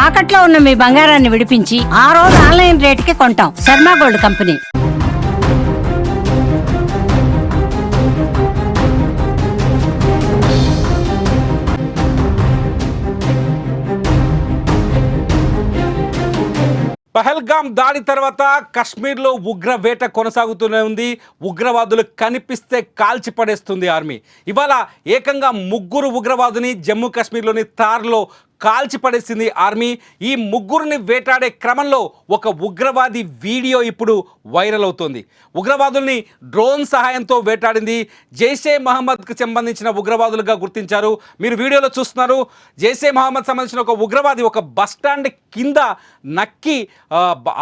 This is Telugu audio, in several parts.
తాకట్లో ఉన్న మీ బంగారాన్ని విడిపించి ఆ రోజు ఆన్లైన్ రేటుకి కొంటాం. Sharma gold company. పహల్గామ్ దాడి తర్వాత కశ్మీర్లో ఉగ్ర వేట కొనసాగుతూనే ఉంది. ఉగ్రవాదులు కనిపిస్తే కాల్చి పడేస్తుంది ఆర్మీ. ఇవాళ ఏకంగా 3 ఉగ్రవాదుని జమ్మూ కాశ్మీర్లోని తార్లో కాల్చి పడేసింది ఆర్మీ. ఈ 3ని వేటాడే క్రమంలో ఒక ఉగ్రవాది వీడియో ఇప్పుడు వైరల్ అవుతోంది. ఉగ్రవాదుల్ని డ్రోన్ సహాయంతో వేటాడింది. జైషే మహమ్మద్కి సంబంధించిన ఉగ్రవాదులుగా గుర్తించారు. మీరు వీడియోలో చూస్తున్నారు. జైషే మహమ్మద్ సంబంధించిన ఒక ఉగ్రవాది ఒక బస్టాండ్ కింద నక్కి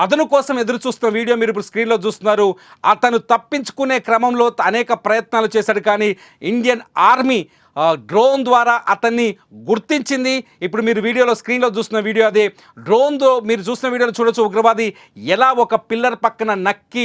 అదను కోసం ఎదురు చూస్తున్న వీడియో మీరు ఇప్పుడు స్క్రీన్లో చూస్తున్నారు. అతను తప్పించుకునే క్రమంలో అనేక ప్రయత్నాలు చేశాడు, కానీ ఇండియన్ ఆర్మీ డ్రోన్ ద్వారా అతన్ని గుర్తించింది. ఇప్పుడు మీరు వీడియోలో స్క్రీన్లో చూస్తున్న వీడియో అదే. డ్రోన్తో మీరు చూసిన వీడియోలో చూడొచ్చు ఉగ్రవాది ఎలా ఒక పిల్లర్ పక్కన నక్కి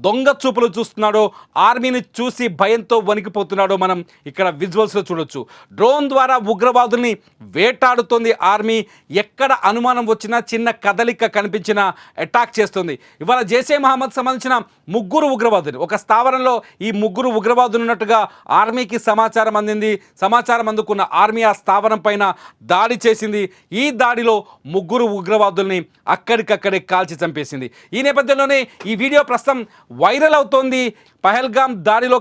దొంగ చూపులు చూస్తున్నాడో, ఆర్మీని చూసి భయంతో వణికిపోతున్నాడో మనం ఇక్కడ విజువల్స్లో చూడొచ్చు. డ్రోన్ ద్వారా ఉగ్రవాదుల్ని వేటాడుతోంది ఆర్మీ. ఎక్కడ అనుమానం వచ్చినా, చిన్న కదలిక కనిపించినా అటాక్ చేస్తుంది. ఇవాళ జైషే మహమ్మద్ సంబంధించిన 3 ఉగ్రవాదులు ఒక స్థావరంలో ఈ 3 ఉగ్రవాదులు ఉన్నట్టుగా ఆర్మీకి సమాచారం అందింది. సమాచారం అందుకున్న ఆర్మీ ఆ స్థావరం పైన దాడి చేసింది. ఈ దాడిలో 3 ఉగ్రవాదుల్ని అక్కడికక్కడే కాల్చి చంపేసింది. ఈ నేపథ్యంలోనే ఈ వీడియో ప్రస్తుతం వైరల్ అవుతోంది. పహల్గామ్ దాడిలో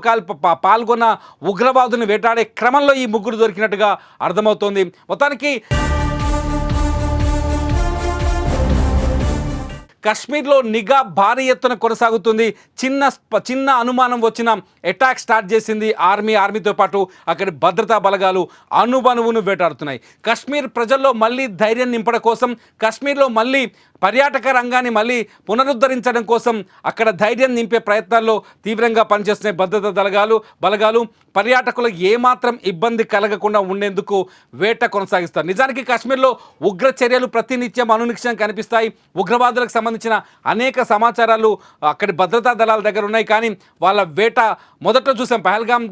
పాల్గొన్న ఉగ్రవాదుని వేటాడే క్రమంలో ఈ 3 దొరికినట్టుగా అర్థమవుతోంది. మొత్తానికి కశ్మీర్లో నిఘా భారీ ఎత్తున కొనసాగుతుంది. చిన్న అనుమానం వచ్చిన అటాక్ స్టార్ట్ చేసింది ఆర్మీతో పాటు అక్కడి భద్రతా బలగాలు అణువణువును వేటాడుతున్నాయి. కశ్మీర్ ప్రజల్లో మళ్ళీ ధైర్యం నింపడం కోసం, కశ్మీర్లో మళ్ళీ పర్యాటక రంగాన్ని మళ్ళీ పునరుద్ధరించడం కోసం అక్కడ ధైర్యం నింపే ప్రయత్నాల్లో తీవ్రంగా పనిచేస్తున్నాయి భద్రతా బలగాలు. పర్యాటకులకు ఏమాత్రం ఇబ్బంది కలగకుండా ఉండేందుకు వేట కొనసాగిస్తారు. నిజానికి కాశ్మీర్లో ఉగ్ర చర్యలు ప్రతినిత్యం అనునిత్యం కనిపిస్తాయి. ఉగ్రవాదులకు సంబంధించిన అనేక సమాచారాలు అక్కడి భద్రతా దళాల దగ్గర ఉన్నాయి. కానీ వాళ్ళ వేట మొదట్లో చూసాం. పహల్గామ్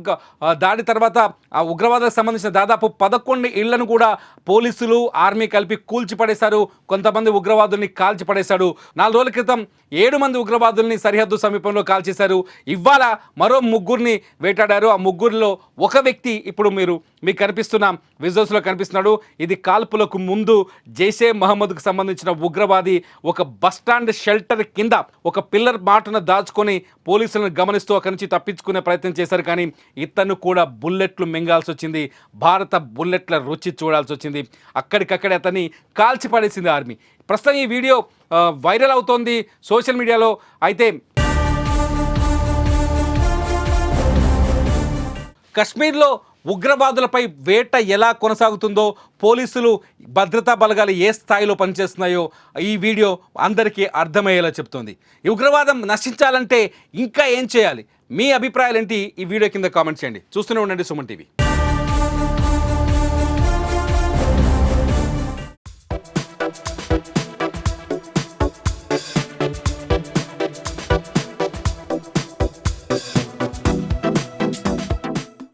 దాడి తర్వాత ఆ ఉగ్రవాదులకు సంబంధించిన దాదాపు 11 ఇళ్లను కూడా పోలీసులు ఆర్మీ కలిపి కూల్చిపడేశారు. కొంతమంది ఉగ్రవాదుల్ని కాల్చిపడేశాడు. 4 రోజుల క్రితం 7 మంది ఉగ్రవాదుల్ని సరిహద్దు సమీపంలో కాల్చేశారు. ఇవాళ మరో 3ని వేటాడారు. ఆ 3లో ఒక వ్యక్తి ఇప్పుడు మీకు కనిపిస్తున్న విజువల్స్లో కనిపిస్తున్నాడు. ఇది కాల్పులకు ముందు జైషే మహమ్మద్కు సంబంధించిన ఉగ్రవాది ఒక బస్టాండ్ షెల్టర్ కింద ఒక పిల్లర్ మాటను దాచుకొని పోలీసులను గమనిస్తూ అక్కడి నుంచి తప్పించుకునే ప్రయత్నం చేశారు. కానీ ఇతను కూడా బుల్లెట్లు మింగాల్సి వచ్చింది. భారత బుల్లెట్ల రుచి చూడాల్సి వచ్చింది. అక్కడికక్కడే అతన్ని కాల్చిపడేసింది ఆర్మీ. ప్రస్తుతం ఈ వీడియో వైరల్ అవుతోంది సోషల్ మీడియాలో. అయితే కశ్మీర్లో ఉగ్రవాదులపై వేట ఎలా కొనసాగుతుందో, పోలీసులు భద్రతా బలగాలు ఏ స్థాయిలో పనిచేస్తున్నాయో ఈ వీడియో అందరికీ అర్థమయ్యేలా చెప్తోంది. ఈ ఉగ్రవాదం నశించాలంటే ఇంకా ఏం చేయాలి? మీ అభిప్రాయాలు ఏంటి? ఈ వీడియో కింద కామెంట్ చేయండి. చూస్తూనే ఉండండి సుమన్ టీవీ.